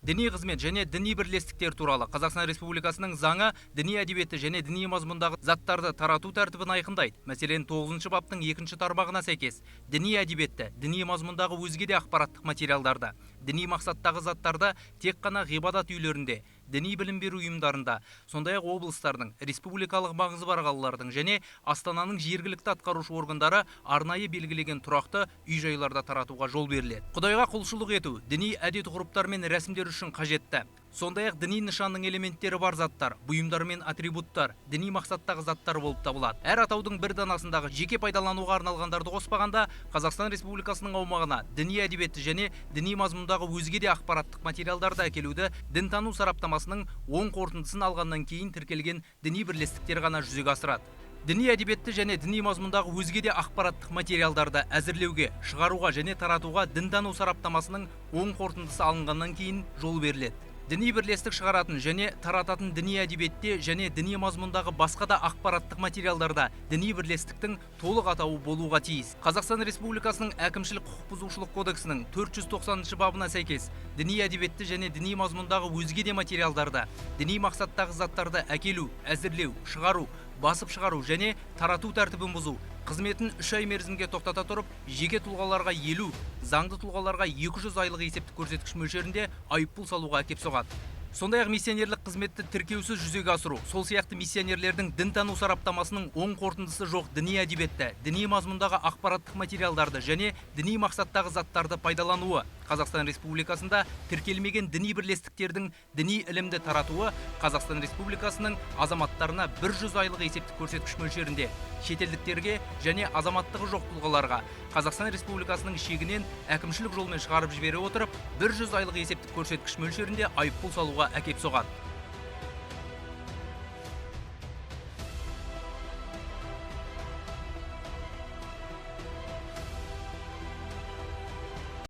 Діни қызмет және діни бірлестіктер туралы Қазақстан Республикасының заңы діни әдебиеті және діни мазмұндағы заттарды тарату тәртібін айқындайды. Мәселен, 9 баптың 2 тармағына сәйкес, діни әдебиетті, діни мазмұндағы өзге де ақпараттық материалдарды, діни мақсаттағы заттарды тек қана ғибадат үйлерінде, діни білім беру ұйымдарында, сондай-ақ облыстардың, республикалық маңызы бар қалалардың және Астананың жергілікті атқарушы органдары арнайы белгілеген тұрақты үй-жайларда таратуға жол беріледі. Құдайға құлшылық ету, діни әдет-ғұрыптар мен рәсімдер үшін қажетті. Сондай-ақ діни нышанның элементтері бар заттар, бұйымдар мен атрибуттар, діни мақсаттағы заттар болып табылады. Әр атаудың бір данасындағы жеке пайдалануға арналғандарды қоспағанда, Қазақстан Республикасының аумағына діни әдебиеті және діни мазмұндағы өзге де ақпараттық материалдарды әкелуді дінтану сараптамасының оң қорытындысын алғаннан кейін тіркелген діни бірлестіктер ғана жүзеге асырады. Діни әдебиетті және діни мазмұндағы өзге де ақпараттық материалдарды әзірлеуге, шығаруға және таратуға дінтану сараптамасының оң қорытындысы алынғаннан кейін жол беріледі. Діни бірлестік шығаратын және тарататын діни әдебиетте және діни мазмұндағы басқа да ақпараттық материалдарда діни бірлестіктің толық атауы болуға тиіс. Қазақстан Республикасының әкімшілік құқық бұзушылық кодексінің 490 бабына сәйкес, діни әдебиетті және діни мазмұндағы өзге де материалдарды, діни мақсаттағы заттарды әкелу, әзірлеу, шығару, басып шығару және тарату тәртібін бұзу қызметін 3 ай мерзімге тоқтата тұрып, жеке тұлғаларға 50, заңды тұлғаларға 200 айлық есептік көрсеткіш мөлшерінде айыппұл салуға әкеп соғады. Сондай-ақ миссионерлік қызметті тіркеусіз жүзеге асыру, сол сияқты миссионерлердің дінтану сараптамасының оң қорытындысы жоқ діни әдебиетті, діни мазмұндағы ақпараттық материалдарды және діни мақсаттағы заттарды пайдалануы, Қазақстан Республикасында тіркелмеген діни бірлестіктердің діни ілімді таратуы Қазақстан Республикасының азаматтарына 100 айлық есептік көрсеткіш мөлшерінде, шетелдіктерге және азаматтығы жоқ тұлғаларға Қазақстан Республикасының шегінен әкімшілік жолмен шығарып жібере отырып, 100 айлық есептік көрсеткіш мөлшерінде айыппұл салуға әкеп соғады.